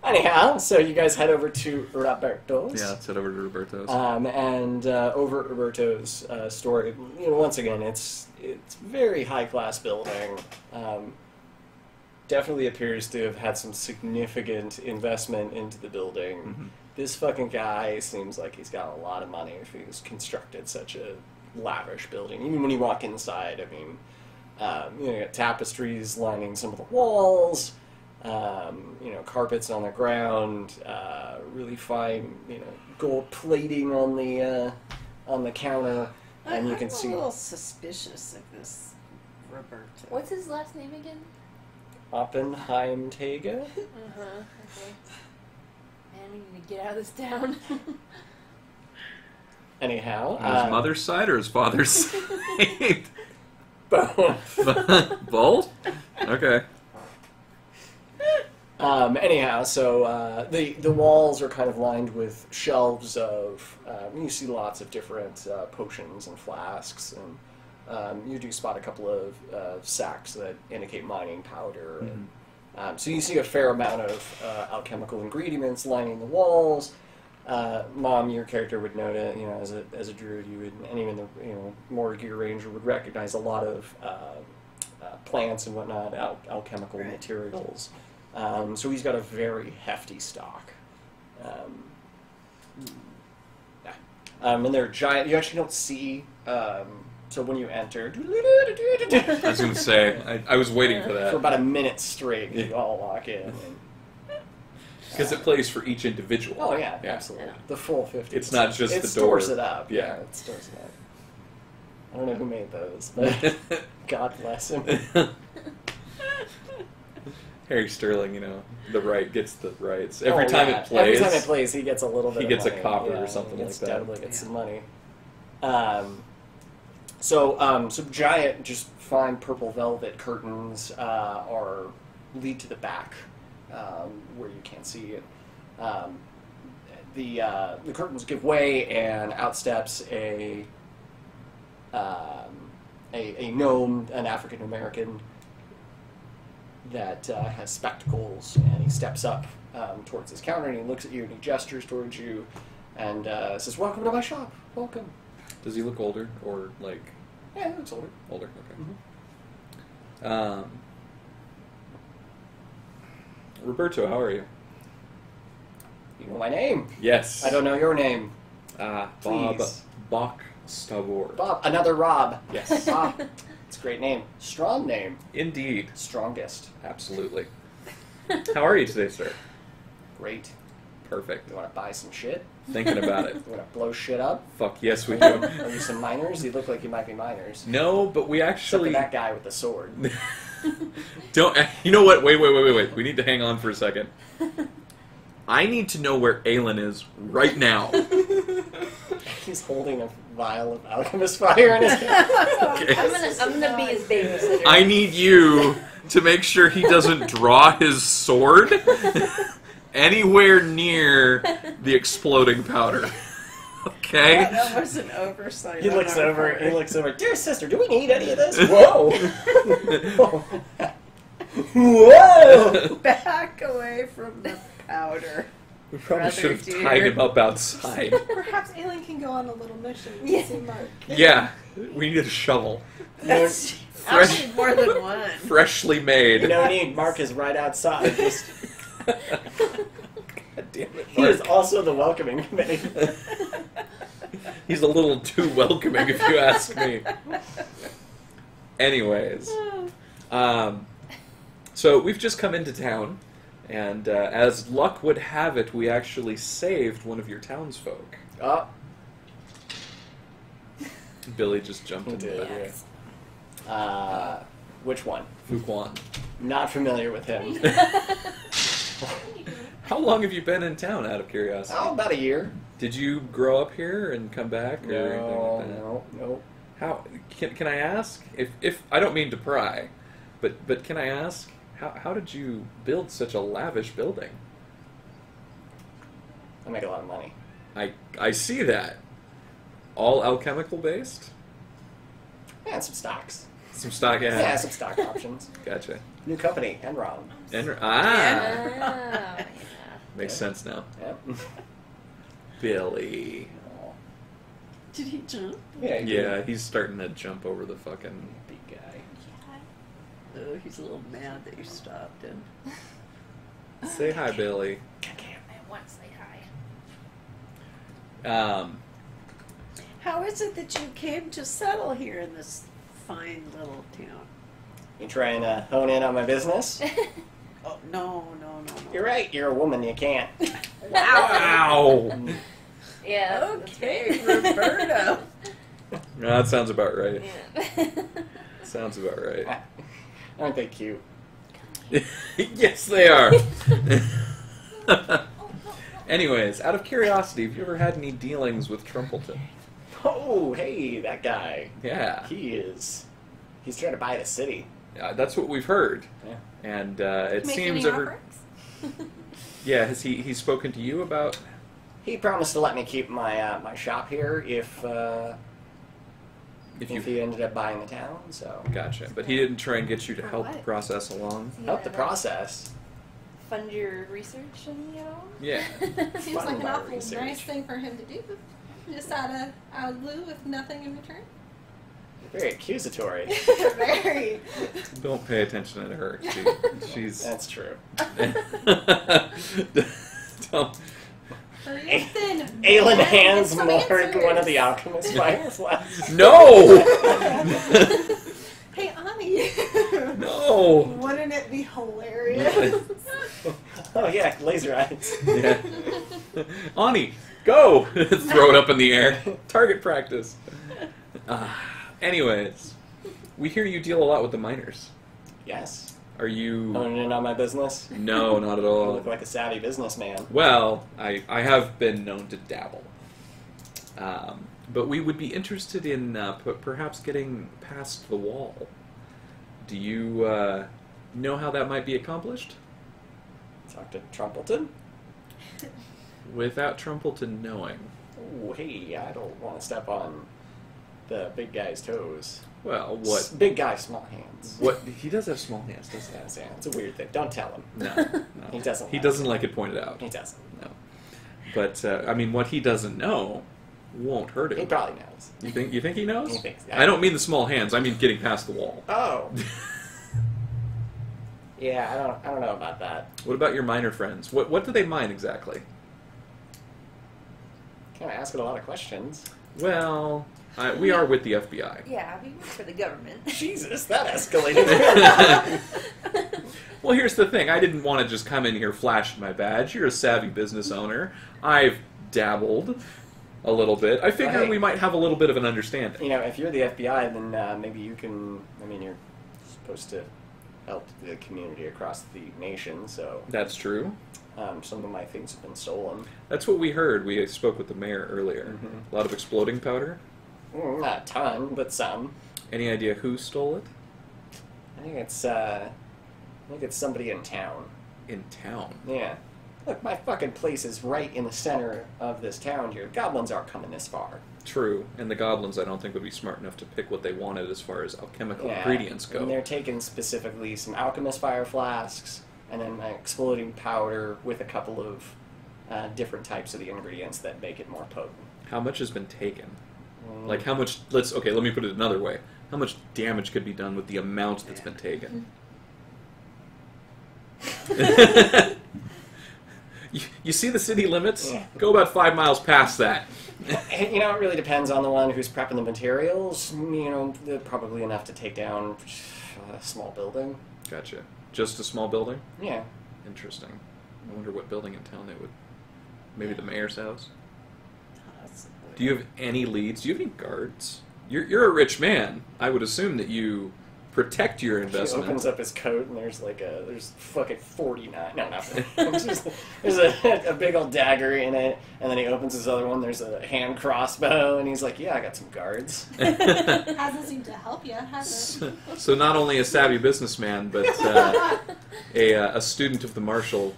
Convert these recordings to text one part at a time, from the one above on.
Anyhow, so you guys head over to Roberto's. Yeah, let's head over to Roberto's. And over at Roberto's store, once again, it's very high class building. Definitely appears to have had some significant investment into the building. Mm-hmm. This fucking guy seems like he's got a lot of money if he's constructed such a lavish building. Even when you walk inside, I mean, you got tapestries lining some of the walls. Carpets on the ground, really fine, gold plating on the counter, and you can see. I'm a little suspicious of this Roberto. What's his last name again? Oppenheim-Tega? Okay. Man, we need to get out of this town. Anyhow. On his mother's side or his father's side? Both. Both? Okay. Anyhow, so the walls are kind of lined with shelves of, you see lots of different potions and flasks, and you do spot a couple of sacks that indicate mining powder. Mm-hmm. And, so you see a fair amount of alchemical ingredients lining the walls. Mom, your character would know that, as a druid, you would, and even the more gear ranger would recognize a lot of plants and whatnot, alchemical materials. So he's got a very hefty stock. And they're giant. You actually don't see. So when you enter, I was going to say, I was waiting for that. for about a minute straight, you all walk in. Because it plays for each individual. Oh yeah, absolutely. The full 50. It's not just it the stores door. it up. Yeah. It stores it up. I don't know who made those, but God bless him. Harry Sterling, the right gets the rights. Every time it plays, he gets a little bit. He gets of a money. copper or something like that. Definitely gets some money. So giant, just fine purple velvet curtains lead to the back, where you can't see it. The curtains give way, and out steps a gnome, an African American that has spectacles, and he steps up towards his counter, and he looks at you, and he gestures towards you, and says, "Welcome to my shop. Welcome." Does he look older or like? Yeah, he looks older. Older, okay. Mm-hmm. Roberto, how are you? You know my name. Yes. I don't know your name. Bob Please. Bach-Stavor. Bob, another Rob. Yes. It's a great name. Strong name. Indeed. Strongest. Absolutely. How are you today, sir? Great. Perfect. You want to buy some shit? Thinking about it. You want to blow shit up? Fuck yes, we do. Are you some miners? You look like you might be miners. No, but we Except actually... for that guy with the sword. Don't... You know what? Wait. We need to hang on for a second. I need to know where Aelin is right now. He's holding a vial of alchemist fire in his hand. Okay. I'm gonna be his babysitter. I need you to make sure he doesn't draw his sword anywhere near the exploding powder. Okay? That was an oversight. He on looks our over. part. He looks over. Dear sister, do we need any of this? Whoa! Whoa! Back away from the powder. We probably Rather should have dear. tied him up outside. Perhaps Aelin can go on a little mission to Yeah. see Mark. Yeah, we need a shovel. That's Fresh- actually more than one. Freshly made. No need. Mark is right outside. Just, God damn it, he is Mark. also the welcoming committee. He's a little too welcoming, if you ask me. Anyways, so we've just come into town, and as luck would have it, we actually saved one of your townsfolk. Oh, Billy just jumped he into did. that. Yeah. Which one? Fuquan. Not familiar with him. How long have you been in town, out of curiosity? Oh, about a year. Did you grow up here and come back, or anything like that? No. How can I ask? If I don't mean to pry, but can I ask how did you build such a lavish building? I make a lot of money. I see that. All alchemical based? Yeah, and some stocks. Some stock Yeah, ads. some stock options. Gotcha. New company, Enron. Ah, Oh, makes sense now. Yep. Billy. Did he jump? Yeah. Yeah, he's starting to jump over the fucking. Big guy. Oh, he's a little mad that you stopped him. Say hi, Billy. I want to say hi. How is it that you came to settle here in this fine little town? You trying to hone in on my business? Oh, no. You're right. You're a woman. You can't. Wow. Yeah. Okay, Roberto. No, that sounds about right. Yeah. Sounds about right. Aren't they cute? Yes, they are. Anyways, out of curiosity, have you ever had any dealings with Trumpleton? Oh, hey, that guy. Yeah. He's trying to buy the city. That's what we've heard. Yeah. And it Make seems any ever. offerings? Yeah, has he's spoken to you about? He promised to let me keep my my shop here if If you he ended up buying the town. So Gotcha, but he didn't try and get you to For help the what? process along. help the process. Fund your research and Yeah. Seems Fun like an bar awful research. nice thing for him to do. Just out of lieu with nothing in return. Very accusatory. Very. Don't pay attention to her. She's. That's true. Don't. So you're thin. Aelin man. hands Get some Morg one of answers. the alchemist fireflies. No! Hey, Ani. No! Wouldn't it be hilarious? Oh yeah, laser eyes. Yeah. Ani, go! Throw it up in the air. Target practice. Anyways, we hear you deal a lot with the miners. Yes. Are you... Honing in on my business. No, not at I all. look like a savvy businessman. Well, I have been known to dabble. But we would be interested in perhaps getting past the wall. Do you know how that might be accomplished? Talk to Trumpleton. Without Trumpleton knowing. Oh, hey, I don't want to step on the big guy's toes. Well, what? Big guy, small hands. What? He does have small hands, doesn't he? Yeah, it's a weird thing. Don't tell him. No. He doesn't. He doesn't like it pointed out. He doesn't. No. But, I mean, what he doesn't know won't hurt him. He probably knows. You think he knows? He thinks. I don't mean the small hands. I mean getting past the wall. Oh. Yeah, I don't know about that. What about your miner friends? What do they mine exactly? Kind of asking a lot of questions. Well, we are with the FBI. Yeah, we work for the government. Jesus, that escalated. Well, here's the thing. I didn't want to just come in here flashing my badge. You're a savvy business owner. I've dabbled a little bit. I figure Right. we might have a little bit of an understanding. You know, if you're the FBI, then maybe you can. I mean, you're supposed to help the community across the nation, so That's true. some of my things have been stolen. That's what we heard. We spoke with the mayor earlier. Mhm. A lot of exploding powder. Not a ton, but some. Any idea who stole it? I think it's somebody in town. In town. Yeah. Look, my fucking place is right in the center of this town here. Goblins aren't coming this far. True. And the goblins, I don't think, would be smart enough to pick what they wanted as far as alchemical Yeah. ingredients go. And they're taking specifically some alchemist fire flasks and then exploding powder with a couple of different types of the ingredients that make it more potent. How much has been taken? Mm. Like how much? Let me put it another way. How much damage could be done with the amount that's been taken? You see the city limits? Yeah. Go about 5 miles past that. And, you know, it really depends on the one who's prepping the materials. You know, they're probably enough to take down a small building. Gotcha. Just a small building? Yeah. Interesting. I wonder what building in town they would... Maybe the mayor's house? Do you have any leads? Do you have any guards? You're a rich man. I would assume that you protect your He investment. opens up his coat and there's fucking 49. No, nothing. There's a big old dagger in it, and then he opens his other one. There's a hand crossbow, and he's like, "Yeah, I got some guards." Hasn't seemed to help you, has it? So not only a savvy businessman, but a student of the martial,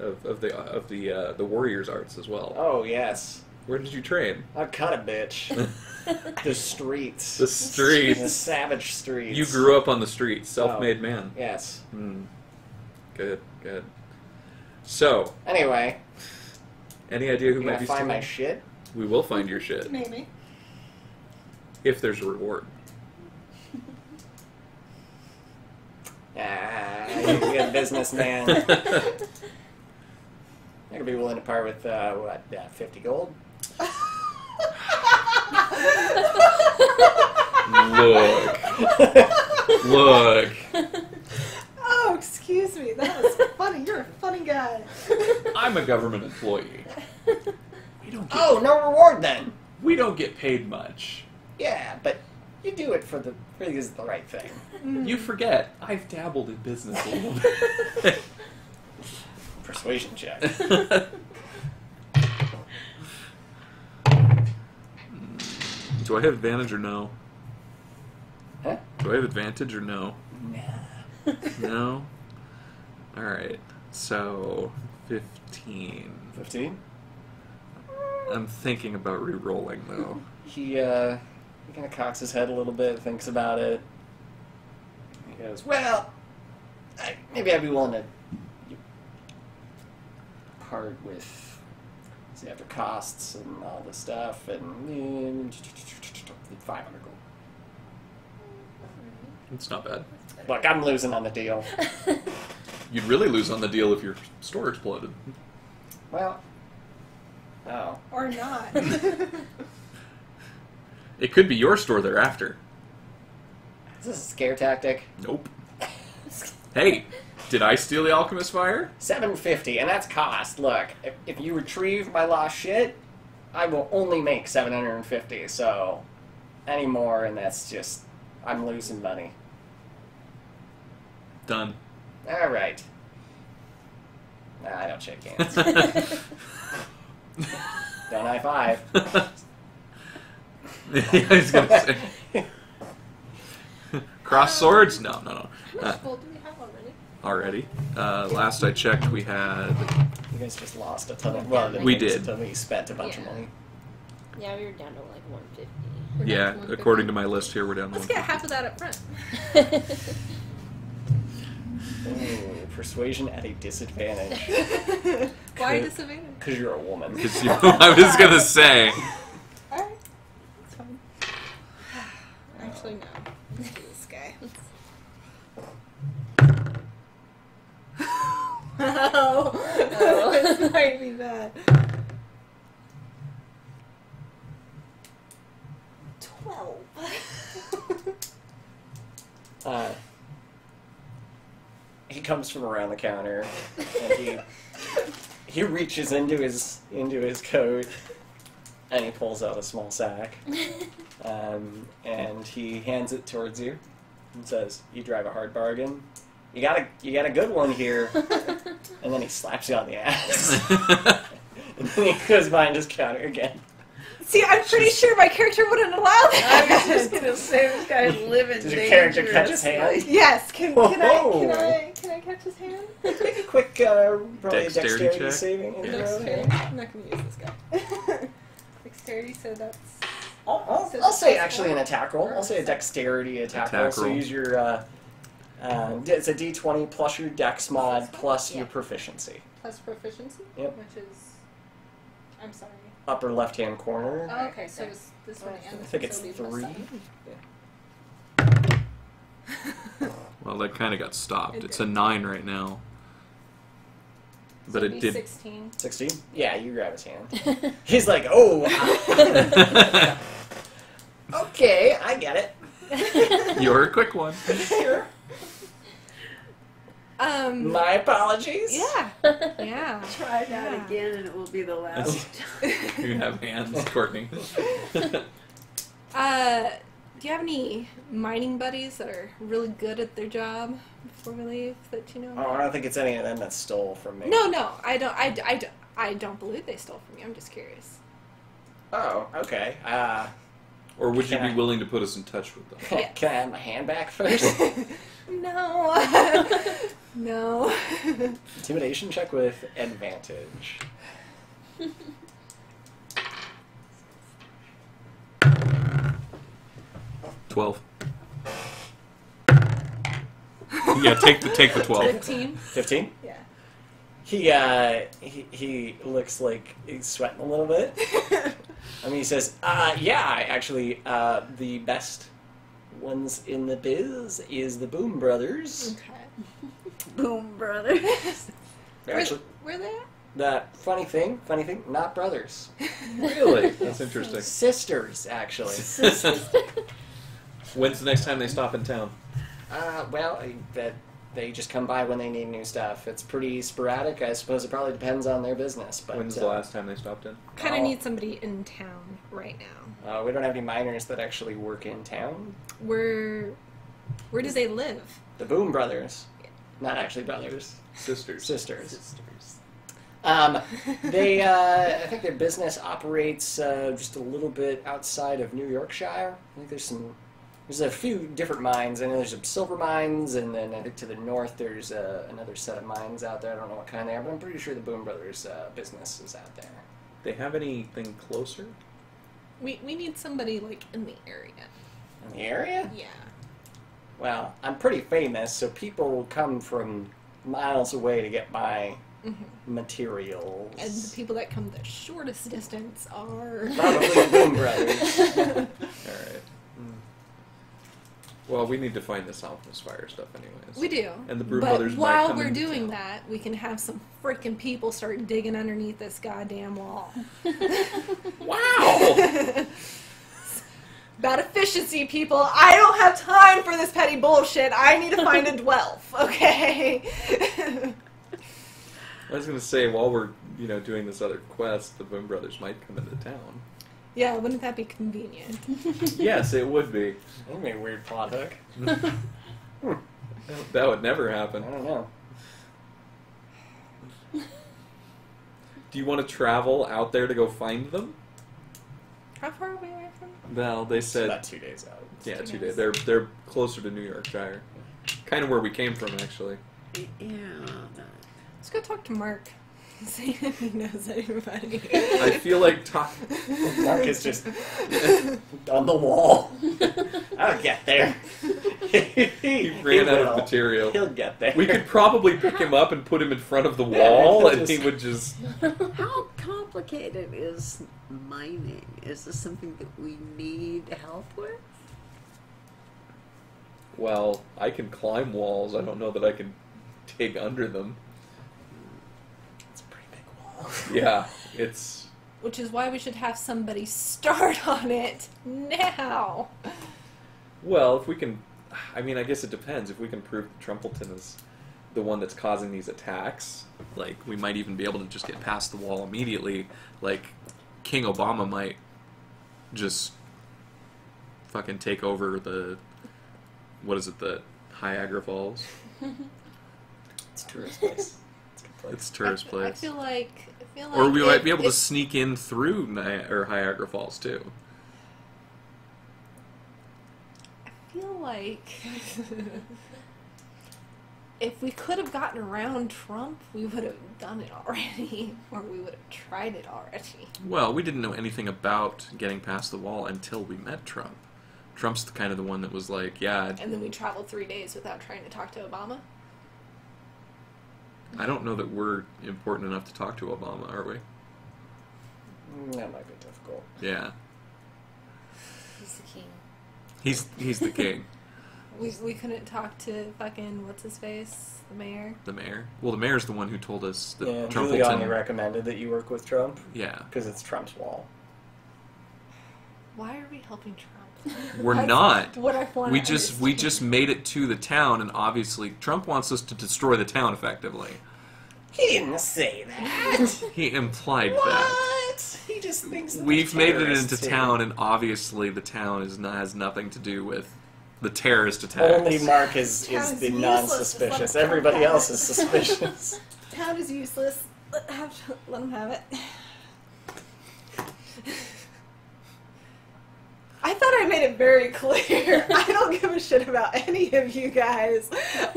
of the warrior's arts as well. Oh yes, Where did you train? I cut a bitch. The streets. The streets. The savage streets. You grew up on the streets, self-made man. Yes. Good, good. So, Anyway, any idea who you might gonna be find stealing? my shit? We will find your shit Maybe. if there's a reward. You're a businessman. You're gonna be willing to part with 50 gold? Look. Oh, excuse me. That was funny. You're a funny guy. I'm a government employee. We don't get Oh, no reward then. We don't get paid much. Yeah, but you do it for the right thing. You forget, I've dabbled in business a little bit. Persuasion check. Do I have advantage or no? Huh? Do I have advantage or no? Nah. No? Alright, so 15. 15? I'm thinking about re-rolling though. He kind of cocks his head a little bit, thinks about it. He goes, well, maybe I'd be willing to part with, see, after costs and all this stuff, and 500 gold. It's not bad. Look, I'm losing on the deal. You'd really lose on the deal if your store exploded. Well, oh. Or not. It could be your store thereafter. Is this a scare tactic? Nope. Hey, did I steal the alchemist fire? 750, and that's cost. Look, if you retrieve my lost shit, I will only make 750, so any more, and that's just, I'm losing money. Done. Alright. Nah, I don't shake hands. Don't high five. Yeah, I was gonna say. Cross swords? No. How much gold do we have already? Last I checked, we had. You guys just lost a ton of, well, We did. We spent a bunch of money. Yeah, we were down to like 150. We're down Yeah, to 150. according to my list here, we're down to Let's get half of that up front. Ooh, persuasion at a disadvantage. Why disadvantage? Because you're a woman. Because I was gonna say. Alright. That's fine. Actually, no. Let's do this guy. Oh, this might be bad. 12. He comes from around the counter, and he reaches into his coat, and he pulls out a small sack, and he hands it towards you, and says, "You drive a hard bargain. You got a good one here." And then he slaps you on the ass, and then he goes behind his counter again. See, I'm pretty sure my character wouldn't allow that. I was just gonna say this guy's living Does your character catch his hand? Yes. Can Whoa. I catch his hand? Make a quick probably Dexterity dexterity check? saving. Yeah. Dexterity. I'm not gonna use this guy. Dexterity. So that's. I'll say actually an attack roll. I'll say a dexterity attack roll. So roll. use your it's a d20 plus your dex mod plus your Yeah. proficiency. Plus proficiency. Yep. Which is. I'm sorry. Upper left hand corner. Oh, okay, so it's this one and I this think one, it's so it'll be plus 3. Well, that kind of got stopped. It It's did. a 9 right now. So But it'd it be did. 16. 16? Yeah, you grab his hand. He's like, oh, okay, I get it. You're a quick one. Sure. My apologies. Yeah. Yeah. Try that Yeah. again and it will be the last time. You have hands, Courtney. Do you have any mining buddies that are really good at their job before we leave that you know? Oh, I don't think it's any of them that stole from me. No, I don't believe they stole from you. I'm just curious. Oh, okay. Or would you Can be I- willing to put us in touch with them? Can I have my hand back first? No. No. Intimidation check with advantage. 12. Yeah, take the 12. 15. 15? Yeah. He looks like he's sweating a little bit. I mean, he says, yeah, actually, the best ones in the biz is the Boom Brothers. Okay. Boom Brothers. They're actually, Where they at? the funny thing, not brothers. Really? That's interesting. Sisters, actually. When's the next time they stop in town? Well, they just come by when they need new stuff. It's pretty sporadic. I suppose it probably depends on their business. But When's the last time they stopped in? Kind of need somebody in town right now. we don't have any miners that actually work in town. Where do they live? The Boom Brothers. Not actually brothers. Sisters. Sisters. They, I think their business operates just a little bit outside of New Yorkshire. I think there's a few different mines. I know there's some silver mines, and then I think to the north there's another set of mines out there. I don't know what kind they are, but I'm pretty sure the Boom Brothers business is out there. They have anything closer? We need somebody like in the area. In the area? Yeah. Well, I'm pretty famous, so people will come from miles away to get my materials. And the people that come the shortest distance are Probably the Boom Brothers. Alright. Well, we need to find this Alchemist Fire stuff anyways. We do. And the Broom but Brothers might while come we're into doing town. that, we can have some freaking people start digging underneath this goddamn wall. Wow! About efficiency, people. I don't have time for this petty bullshit. I need to find a Dwelf, okay? I was going to say, while we're doing this other quest, the Boom Brothers might come into town. Yeah, wouldn't that be convenient? Yes, it would be. That'd be a weird plot hook. That would never I happen. don't know. Do you want to travel out there to go find them? How far are we away from? Well, they It's said about 2 days out. yeah, 2 days. days. They're closer to New Yorkshire, kind of where we came from, actually. Yeah. Let's go talk to Mark. See if he knows anybody. I feel like Mark is just on the wall. I'll get there. he ran out of material. He'll get there. We could probably pick him up and put him in front of the wall, and he would just. How complicated is mining? Is this something that we need help with? Well, I can climb walls. I don't know that I can dig under them. It's a pretty big wall. Yeah, it's. Which is why we should have somebody start on it now. Well, if we can. I mean, I guess it depends. If we can prove that Trumpleton is the one that's causing these attacks, like, we might even be able to just get past the wall immediately. Like, King Obama might just fucking take over the. What is it, the Niagara Falls? It's a tourist place. It's a good place. It's a tourist place. I feel like Or we might be able to if- sneak in through Niagara Falls, too. I feel like if we could have gotten around Trump, we would have done it already, or we would have tried it already. Well, we didn't know anything about getting past the wall until we met Trump. Trump's the kind of the one that was like, yeah, And then we traveled 3 days without trying to talk to Obama. I don't know that we're important enough to talk to Obama, are we? That might be difficult. Yeah. He's the king. He's the king. We couldn't talk to fucking what's his face, the mayor. The mayor. Well, the mayor's the one who told us that Yeah, Trumpleton. Giuliani recommended that you work with Trump Yeah. because it's Trump's wall. Why are we helping Trump? We're That's not. What I want We to just understand. made it to the town, and obviously Trump wants us to destroy the town effectively. He didn't say that. He implied that. What? He just thinks that We've they're made it terrorists, into too. town, and obviously the town has nothing to do with the terrorist attacks. Only Mark is Town is the useless, non-suspicious. just let Everybody Trump else have is it. suspicious. Town is useless. Let him have it. I thought I made it very clear. I don't give a shit about any of you guys.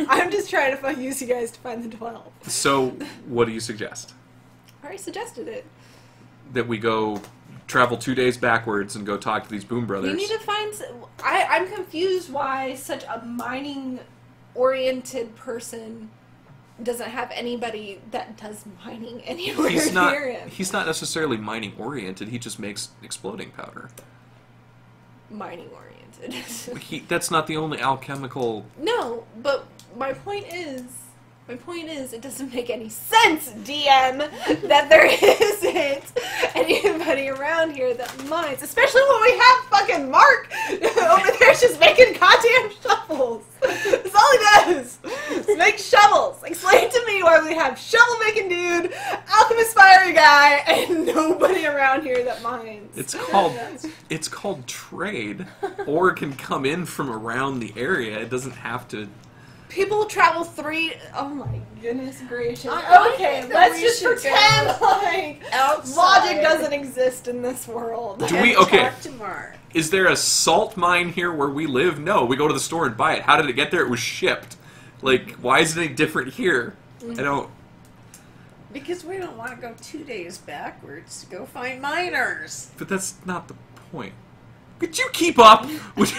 I'm just trying to use you guys to find the 12. So, what do you suggest? I already suggested it. That we go travel 2 days backwards and go talk to these Boom Brothers. We need to find. I'm confused why such a mining-oriented person doesn't have anybody that does mining anywhere He's not. near him. He's not necessarily mining oriented. He just makes exploding powder. Mining-oriented. That's not the only alchemical. No, but my point is, it doesn't make any sense, DM, that there isn't anybody around here that mines, especially when we have fucking Mark over there just making goddamn shovels. That's all he does. Is make shovels. Explain to me why we have shovel-making dude, alchemist fiery guy, and nobody around here that mines. It's called trade, or it can come in from around the area. It doesn't have to. People travel 3. Oh my goodness gracious. I Okay, think that let's we just should pretend go like outside. logic doesn't exist in this world. Do we? And Okay. talk to Mark. Is there a salt mine here where we live? No, we go to the store and buy it. How did it get there? It was shipped. Like, why is it any different here? I don't. Because we don't want to go 2 days backwards to go find miners. But that's not the point. Could you keep up? Would you-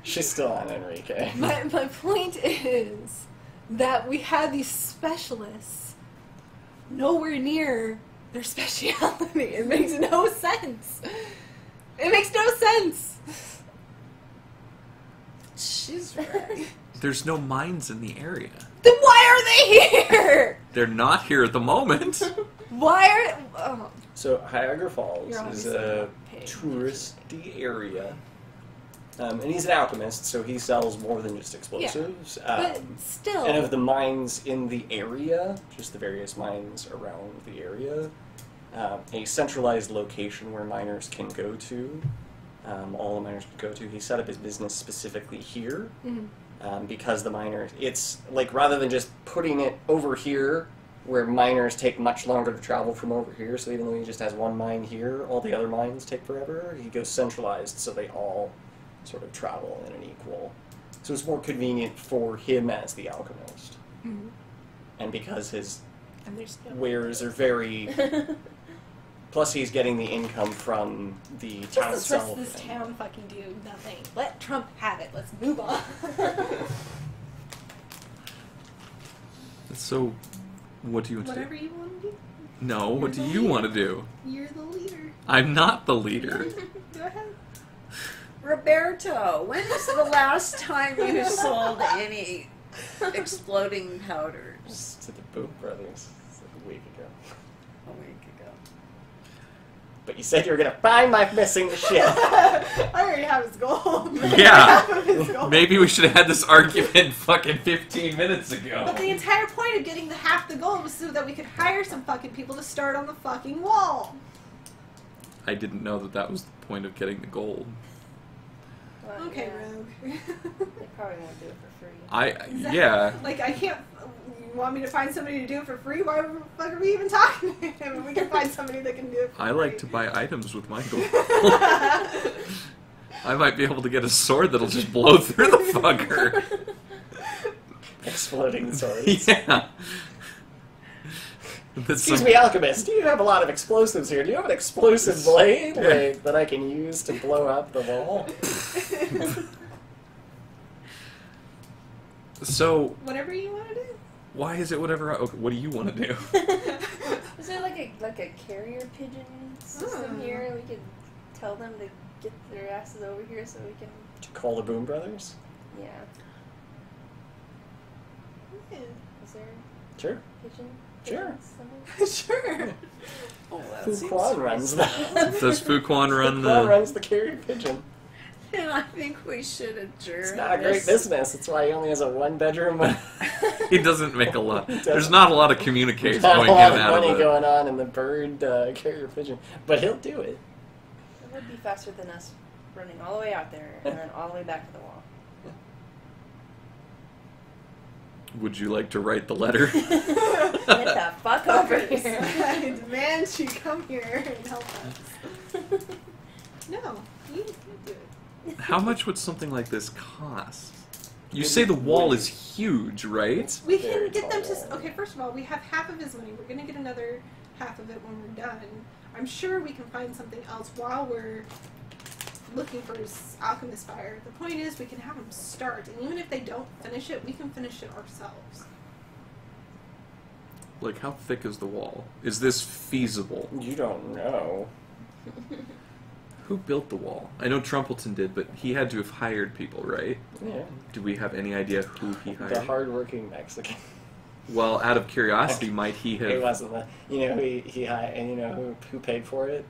She's still on Enrique. My point is that we have these specialists nowhere near their speciality. It makes no sense. It makes no sense. She's right. There's no mines in the area. Then why are they here? They're not here at the moment. Why are... Oh. So Niagara Falls You're is obviously a not paying touristy area. And he's an alchemist, so he sells more than just explosives. But still... And of the mines in the area, just the various mines around the area, a centralized location where miners can go to, all the miners can go to. He set up his business specifically here, because the miners, it's like rather than just putting it over here, where miners take much longer to travel from over here, so even though he just has one mine here, all the other mines take forever, he goes centralized so they all sort of travel in an equal. So it's more convenient for him as the alchemist. And because his And there's no... wares are very... Plus he's getting the income from the What's town this rest itself. of this and- town fucking do? Nothing. Let Trump have it. Let's move on. So, what do you want to do? Whatever you want to do. No, what do you want to do? You're the leader. I'm not the leader. Go ahead. Roberto, when was the last time you sold any exploding powders? To the Boom Brothers. It's like a week ago. A week ago. But you said you were going to find my missing shit. I already have his gold. Yeah. Half of his gold. Maybe we should have had this argument fucking 15 minutes But ago. the entire point of getting the half the gold was so that we could hire some fucking people to start on the fucking wall. I didn't know that that was the point of getting the gold. Well, Okay, yeah, Rogue. They probably won't do it for free. Exactly. Yeah. Like, I can't... You want me to find somebody to do it for free? Why the fuck are we even talking to him? We can find somebody that can do it for free. I like to buy items with my gold. I might be able to get a sword that'll just blow through the fucker. Exploding swords. Yeah. That's Excuse some- me, alchemist. You have a lot of explosives here. Do you have an explosive blade like, that I can use to blow up the wall? So, Whatever you want to do. why is it whatever? Okay, what do you want to do? Is there like a carrier pigeon system here? We could tell them to get their asses over here so we can. To call the Boom Brothers? Yeah. Yeah. Is there Sure. pigeon? Sure. pigeons somewhere? Sure. Oh, that Fu seems Quan runs that. Does Fuquan run Fu Quan the? runs the carrier pigeon. And I think we should adjourn. It's not a great this. business. That's why he only has a one-bedroom. He doesn't make a lot. There's not a lot of communication Not going a in lot and of out money of it. going on in the bird carrier pigeon. But he'll do it. It would be faster than us running all the way out there and then all the way back to the wall. Would you like to write the letter? Get the fuck over here. I demand you come here and help us. No, you do it. How much would something like this cost? You say the wall is huge, right? We Very can get them tall. to. Okay, first of all, we have half of his money. We're gonna get another half of it when we're done. I'm sure we can find something else while we're looking for his alchemist fire. The point is, we can have them start, and even if they don't finish it, we can finish it ourselves. Like, how thick is the wall? Is this feasible? You don't know. Who built the wall? I know Trumpleton did, but he had to have hired people, right? Yeah. Do we have any idea who he hired? The hardworking Mexican. Well, out of curiosity, might he have... It wasn't the. You know who he hired, and you know who paid for it?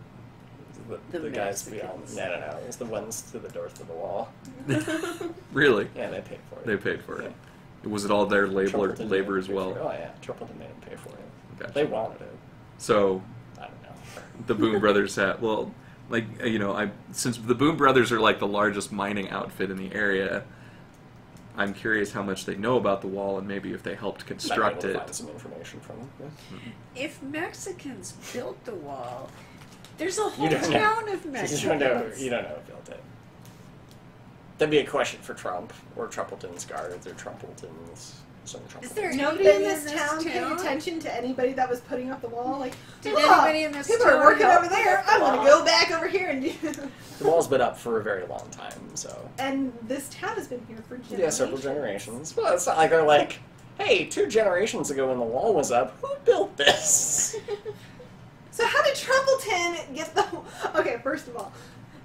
The The guys beyond. Mexicans. No. It was the ones to the north of the wall. Really? Yeah, they paid for it. They paid for it. Yeah. Was it all their labor Trumpleton as made them well? pay for it. Oh yeah, Trumpleton made them pay for it. Gotcha. They wanted it. So, I don't know. the Boom Brothers had... Well, like, you know, since the Boom Brothers are like the largest mining outfit in the area, I'm curious how much they know about the wall and maybe if they helped construct Might be able it. to find some information from them. Yeah. If Mexicans built the wall, there's a whole You don't know. town of You Mexicans. don't know. You don't know who built it. That'd be a question for Trump or Trumpleton's guards or Trumpleton's. Some Trumpleton. Is there Nobody anybody in this town paid attention to anybody that was putting up the wall. Like, Did "Look, anybody in this people town are working help over there. put up I the want to wall?" go back over here and do. The wall's been up for a very long time, so. And this town has been here for generations. Yeah, several generations. Well, it's not like they're like, hey, 2 generations ago when the wall was up, who built this? So how did Trumpleton get the? Okay, first of all,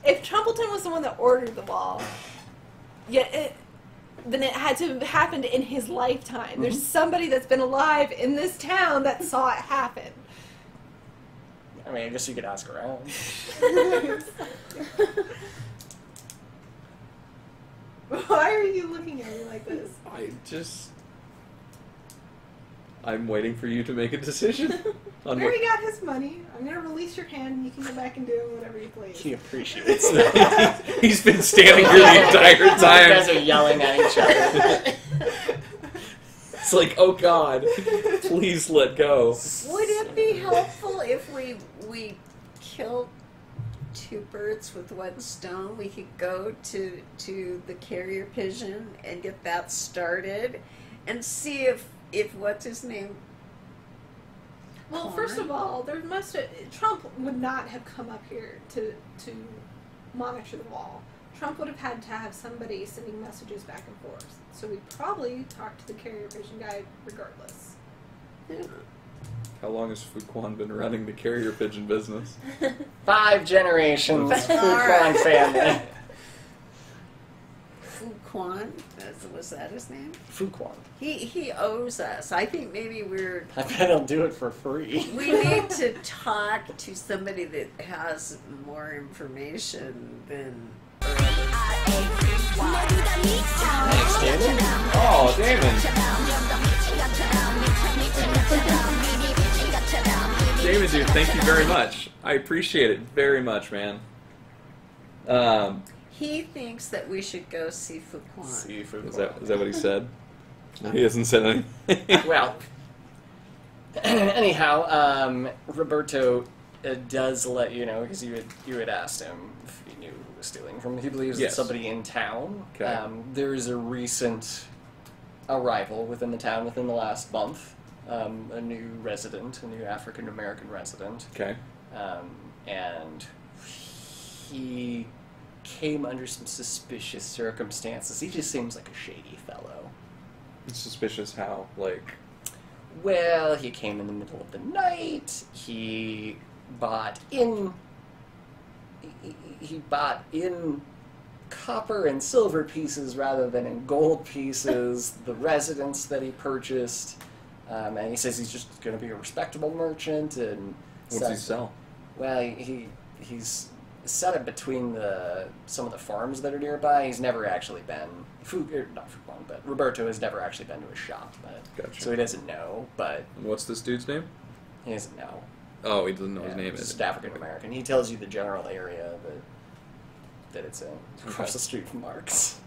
if Trumpleton was the one that ordered the wall, then it had to have happened in his lifetime. There's somebody that's been alive in this town that saw it happen. I mean, I guess you could ask around. Why are you looking at me like this? I'm waiting for you to make a decision on We what... already got his money. I'm gonna release your hand, and you can go back and do whatever you please. He appreciates that. He's been standing here the entire You guys time. are yelling at each other. It's like, oh God, please let go. Would it be helpful if we killed 2 birds with 1 stone? We could go to the carrier pigeon and get that started, and see if what's his name? Well, first of all, Trump would not have come up here to monitor the wall. Trump would have had to have somebody sending messages back and forth. So we'd probably talk to the carrier pigeon guy regardless. How long has Fuquan been running the carrier pigeon business? 5 generations, Fuquan family. Fuquan? Was that his name? Fuquan. He owes us. I think maybe I bet he'll do it for free. we need to talk to somebody that has more information than. Thanks, Damon. Oh, Damon. Damon, dude, thank you very much. I appreciate it very much, man. He thinks that we should go see Fuquan. See Fuquan. Is that what he said? He hasn't said anything. Well, anyhow, Roberto does let you know, because you had asked him if he knew who was stealing from him. He believes Yes. it's somebody in town. Okay. There is a recent arrival within the town within the last month. A new resident, a new African American resident. Okay. And he came under some suspicious circumstances. He just seems like a shady fellow. Suspicious how? Like... Well, he came in the middle of the night. He bought in copper and silver pieces rather than in gold pieces. The residence that he purchased, and he says he's just going to be a respectable merchant. And What's he sell? Well, he's set it between some of the farms that are nearby. He's never actually been not Fuquan, but Roberto has never actually been to his shop. Gotcha. So he doesn't know, but And what's this dude's name? he doesn't know. Oh, he doesn't know his Yeah, name he's is. just African American. He tells you the general area that it's in. Across Okay. the street from Mark's.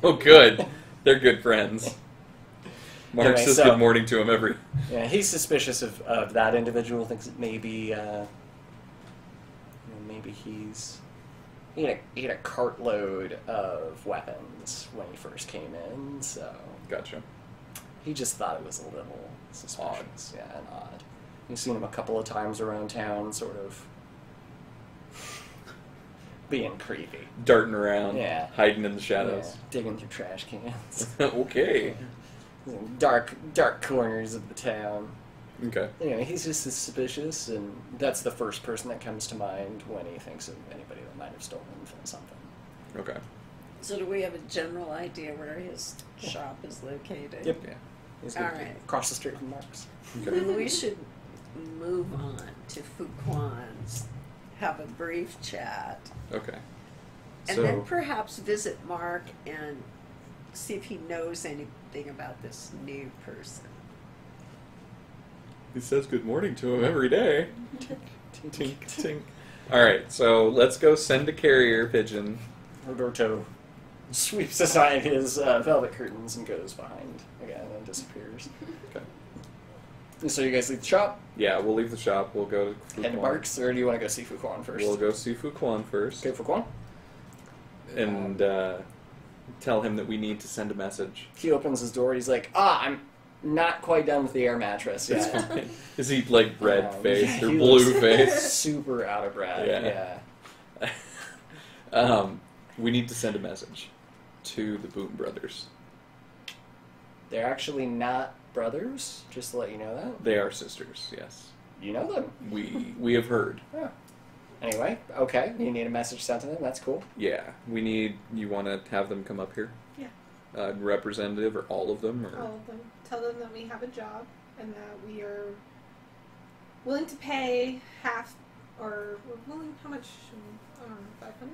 Oh, good. They're good friends. Mark Anyway, says so- good morning to him every... Yeah, he's suspicious of that individual. Thinks that maybe maybe he's he had a cartload of weapons when he first came in, so Gotcha. he just thought it was a little suspicious. Yeah, and odd. You've seen him a couple of times around town, sort of being creepy. Darting around, Yeah. hiding in the shadows. Yeah, digging through trash cans. Okay. Dark corners of the town. Okay. Anyway, he's just suspicious, and that's the first person that comes to mind when he thinks of anybody that might have stolen from something. Okay. So do we have a general idea where his shop is located? Yep. Yeah. He's gonna All be right. across the street from Mark's. Okay. Then we should move on to Fuquan's, have a brief chat, Okay. and So, then perhaps visit Mark and see if he knows anything about this new person. he says good morning to him every day. Tink, tink. Alright, so let's go send a carrier pigeon. Roberto sweeps aside his velvet curtains and goes behind again and disappears. Okay. So you guys leave the shop, Yeah, we'll leave the shop. We'll go to head to Fuquan. Mark's, or do you want to go see Fuquan first? We'll go see Fuquan first. Okay, Fuquan. And tell him that we need to send a message. He opens his door. He's like, I'm not quite done with the air mattress It's yet. fine. Is he like red faced or he blue looks faced? Super out of breath. Yeah. Yeah. We need to send a message to the Boom Brothers. They're actually not brothers, just to let you know that. They are sisters, yes. You know them. We have heard. Yeah. Anyway, okay. You need a message sent to them. That's cool. Yeah, you want to have them come up here? Yeah. Representative, or all of them? Or? All of them. Tell them that we have a job and that we are willing to pay half, or we're willing, how much? 500?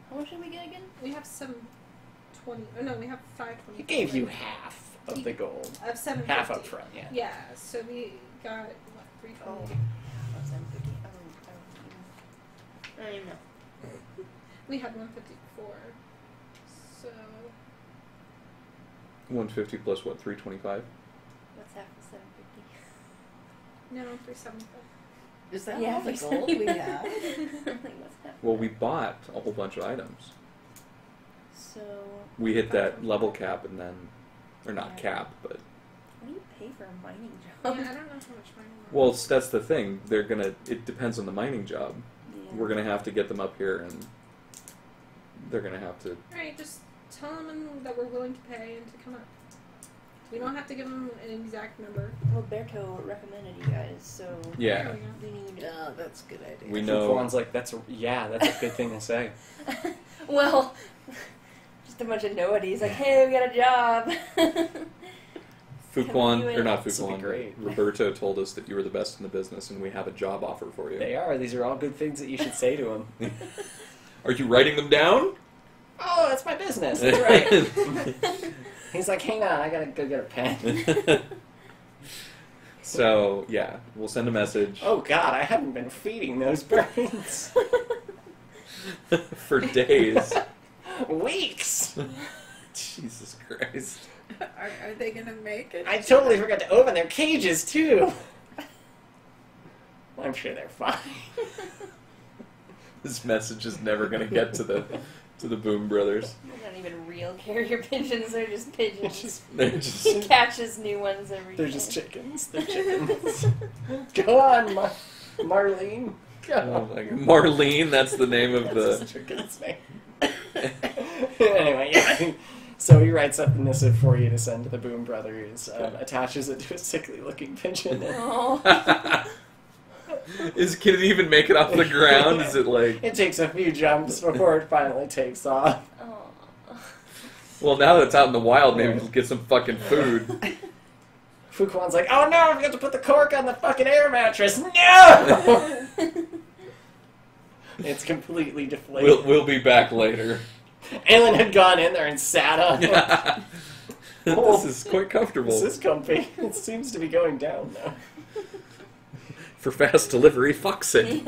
How much did we get again? We have 720. Oh no, we have 520. He gave you half of the gold. Of 750. Half up front, yeah. Yeah, so we got, what, 320? That's $750. I don't even know. We had 154. So, 150 plus what, 325? What's half of 750? no, 375. Is that Yeah, all the like gold we have? I'm like, what's half? Well, we bought a whole bunch of items. So, We hit that level cap and then, or not cap, but... what do you pay for a mining Yeah, I job? don't know how much money Well, that's the thing. It depends on the mining job. Yeah. We're gonna have to get them up here, and they're gonna have to. Alright, just tell them that we're willing to pay and to come up. We don't have to give them an exact number. Roberto recommended you guys, so Yeah, There we we need. No, that's a good idea. we know. Fuquan's like, that's a good thing to say. Well, just a bunch of nobodies. Like, hey, we got a job. Fuquan, you or not This will be Fuquan, great. Roberto told us that you were the best in the business, and we have a job offer for you. They are. These are all good things that you should say to him. Are you writing them down? Oh, that's my business. That's right. He's like, hang on, I gotta go get a pen. So yeah, we'll send a message Oh God, I haven't been feeding those birds. for days. Weeks. Jesus Christ. Are they going to make it? I totally forgot to open their cages too. I'm sure they're fine. This message is never gonna get to the Boom Brothers. They're not even real carrier pigeons. They're just pigeons. They're just He catches new ones every They're day. just chickens. They're chickens. Go on, Marlene. Go. like Marlene. That's the name of That's his the. chicken's name. Anyway, yeah. So he writes up a missive for you to send to the Boom Brothers, Okay. attaches it to a sickly-looking pigeon. Oh. Can it even make it off the ground? Is it like? It takes a few jumps before it finally takes off. Oh. Well, now that it's out in the wild, maybe it'll get some fucking food. Fuquan's like, oh no, I've got to put the cork on the fucking air mattress. No! It's completely deflated. We'll be back later. Alan had gone in there and sat up. This is quite comfortable. This is comfy. It seems to be going down now. For fast delivery, fuck's sake.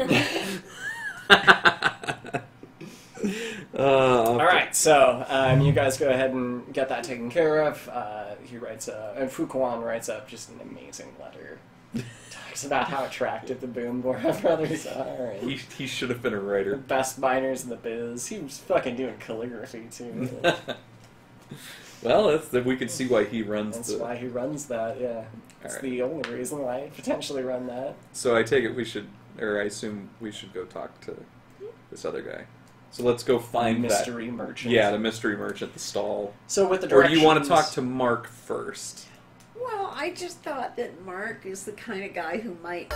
Alright, so you guys go ahead and get that taken care of. He writes and Fuquan writes up just an amazing letter Talks about how attractive the Boombora brothers are. And He should have been a the writer. best miners in the biz. He was fucking doing calligraphy too. Well, we can see why he runs That's the... why he runs that, yeah. It's Alright. the only reason why I potentially run that. So I take it we should, or I assume we should go talk to this other guy. So let's go find Mystery merchant. Yeah, the mystery merchant, the stall. So with the Or do directions... you want to talk to Mark first? Well, I just thought that Mark is the kind of guy who might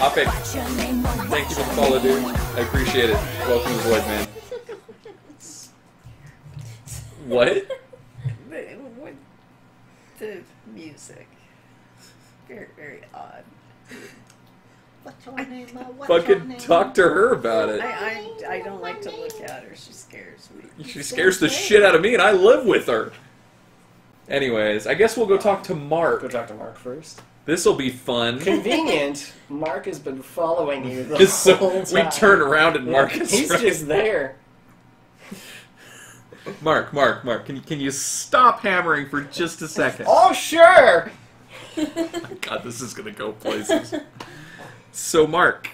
Opic, thank you for the follow, dude. I appreciate it. Welcome to the Void, man. What? the music. Very, very odd. What's your name? Fucking talk to her about it. I don't like to look at her. She scares me. She scares the shit out of me, and I live with her. Anyways, I guess we'll go talk to Mark. Go talk to Mark first. This'll be fun. Convenient. Mark has been following you the Just so whole we time. turn around and Mark is He's right. just there. Mark, can you stop hammering for just a second? Oh, sure! God, this is gonna go places. So, Mark,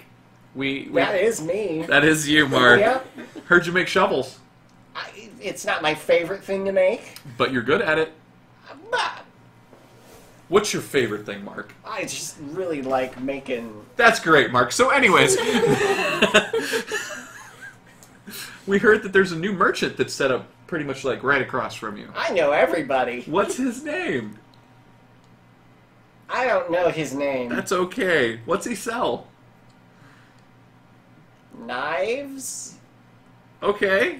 we That is me. that is you, Mark. Yep. Heard you make shovels, It's not my favorite thing to make. but you're good at it. But What's your favorite thing, Mark? I just really like making... That's great, Mark. So, anyways, we heard that there's a new merchant that's set up pretty much like right across from you. I know everybody. What's his name? I don't know his name. That's okay. What's he sell? Knives? Okay.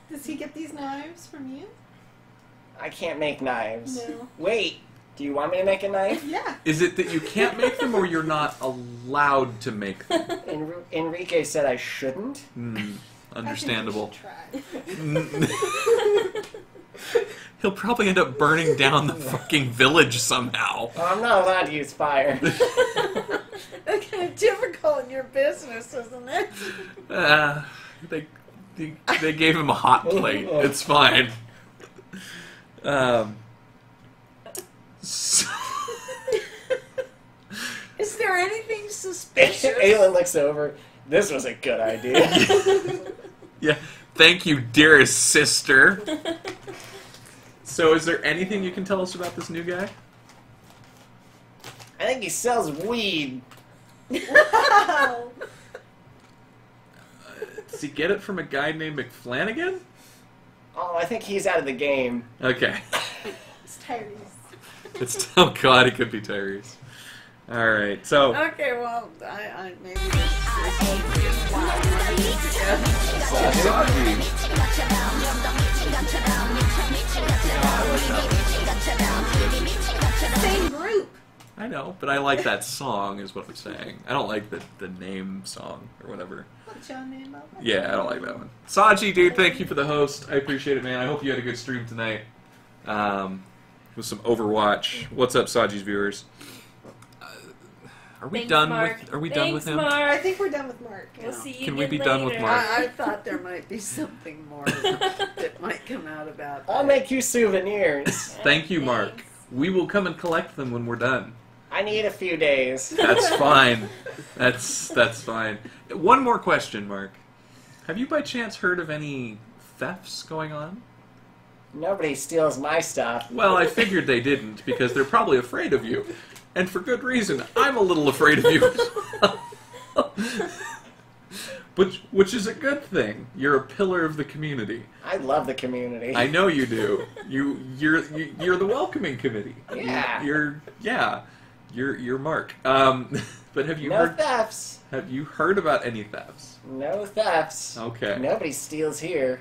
Does he get these knives from you? I can't make knives. No. Wait, do you want me to make a knife? Yeah. Is it that you can't make them or you're not allowed to make them? Enrique said I shouldn't. Hmm. Understandable. I think we should try. He'll probably end up burning down the fucking village somehow. Oh, I'm not allowed to use fire. That's kind of difficult in your business, isn't it? They gave him a hot plate. It's fine. So, Is there anything suspicious? Aelin looks over. This was a good idea. yeah. Thank you, dearest sister. So, is there anything you can tell us about this new guy? I think he sells weed. Wow. Does he get it from a guy named McFlanagan? Oh, I think he's out of the game. Okay. It's Tyrese. It's oh god, it could be Tyrese. All right, so Okay, well, I maybe Same group. I know, but I like that song, is what I'm saying. I don't like the name song or whatever. What's your name? Yeah, I don't like that one. Saji, dude, thank you for the host. I appreciate it, man. I hope you had a good stream tonight. With some Overwatch. What's up, Saji's viewers? Are we Thanks, done Mark. with? Are we Thanks, done with him? I Mark. think we're done with Mark. We'll see you Can we again be done with later. Mark? I thought there might be something more that might come out about I'll that. make you souvenirs. Thank you, Mark. Thanks. We will come and collect them when we're done. I need a few days. That's fine. That's fine. One more question, Mark. Have you by chance heard of any thefts going on? Nobody steals my stuff. Well, I figured they didn't because they're probably afraid of you. And for good reason. I'm a little afraid of you as well. Which is a good thing. You're a pillar of the community. I love the community. I know you do. You're the welcoming committee. Yeah. You're Mark. But have you No heard thefts. have you heard about any thefts? No thefts. Okay. Nobody steals here.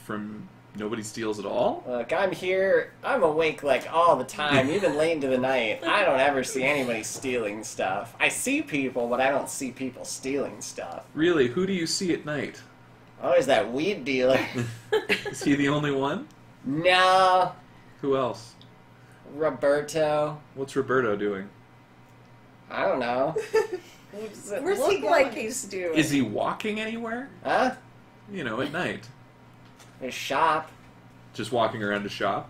From nobody steals at all? Look, I'm here. I'm awake like all the time, even late into the night. I don't ever see anybody stealing stuff. I see people, but I don't see people stealing stuff. Really? Who do you see at night? Always that weed dealer. Is he the only one? No. Who else? Roberto. What's Roberto doing? I don't know. What does it Where's look he Like going? he's doing. Is he walking anywhere? Huh? You know, at night. His shop. Just walking around to shop?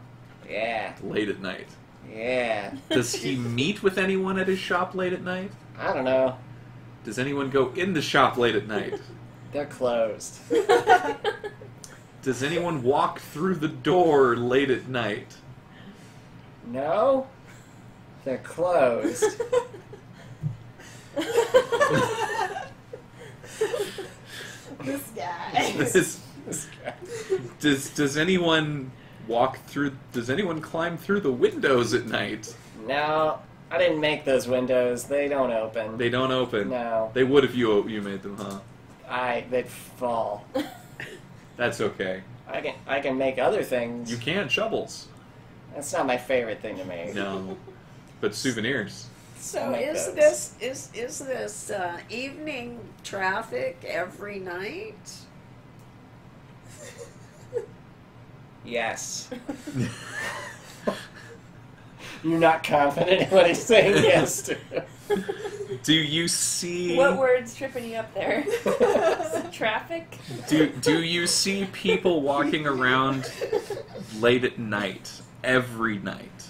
Yeah. Late at night. Yeah. Does he meet with anyone at his shop late at night? I don't know. Does anyone go in the shop late at night? They're closed. Does anyone walk through the door late at night? No? They're closed. This guy. This- This guy. does anyone walk through? Does anyone climb through the windows at night? No, I didn't make those windows. They don't open. They don't open. No. They would if you made them, huh? They'd fall. That's okay. I can make other things. You can shovels. That's not my favorite thing to make. No, but souvenirs. So Make is those. this evening traffic every night? Yes. You're not confident in what he's saying yes to. Do you see? What word's tripping you up there? Is it traffic? Do you see people walking around late at night every night?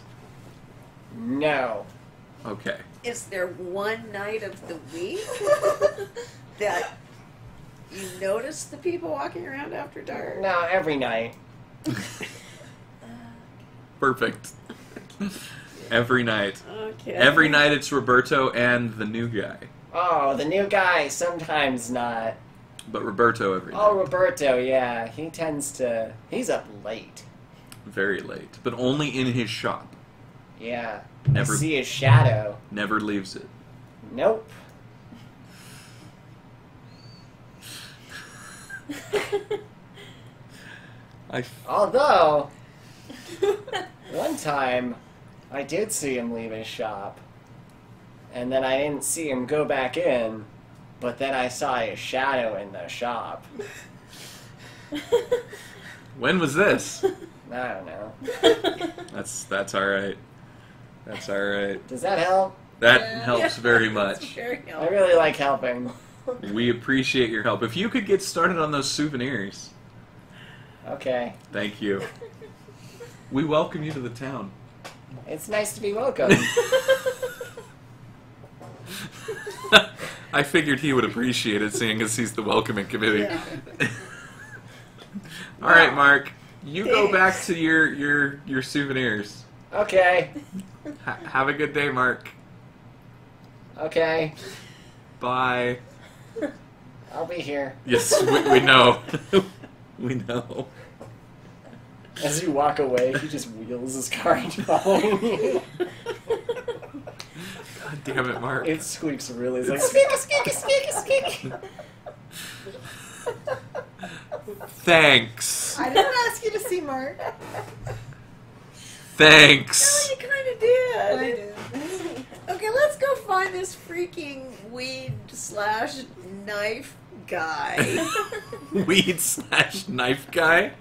No. Okay. Is there one night of the week that you notice the people walking around after dark? No, every night. Perfect. Every night. Okay. Every night it's Roberto and the new guy. Oh, the new guy, sometimes not. But Roberto every night. Oh, Roberto, yeah. He's up late. Very late. But only in his shop. Yeah. Never- I see his shadow. Never leaves it. Nope. Although, one time, I did see him leave his shop. And then I didn't see him go back in, but then I saw his shadow in the shop. When was this? I don't know. That's alright. That's alright. Does that help? That Yeah. helps very That's much. very I helpful. really like helping. We appreciate your help. If you could get started on those souvenirs, Okay. thank you. We welcome you to the town. It's nice to be welcome. I figured he would appreciate it, seeing as he's the welcoming committee. Yeah. All right, Mark, you go back Thanks. to your souvenirs. Okay. Have a good day, Mark. Okay. Bye. I'll be here. Yes, we know. We know. As you walk away, he just wheels his car into following you. God damn it, Mark. It squeaks really. It's like, squeaky, squeaky, squeaky, squeaky. Thanks. I didn't ask you to see Mark. Thanks. You kind of did. I did. Okay, let's go find this freaking weed/knife guy. Weed/knife guy.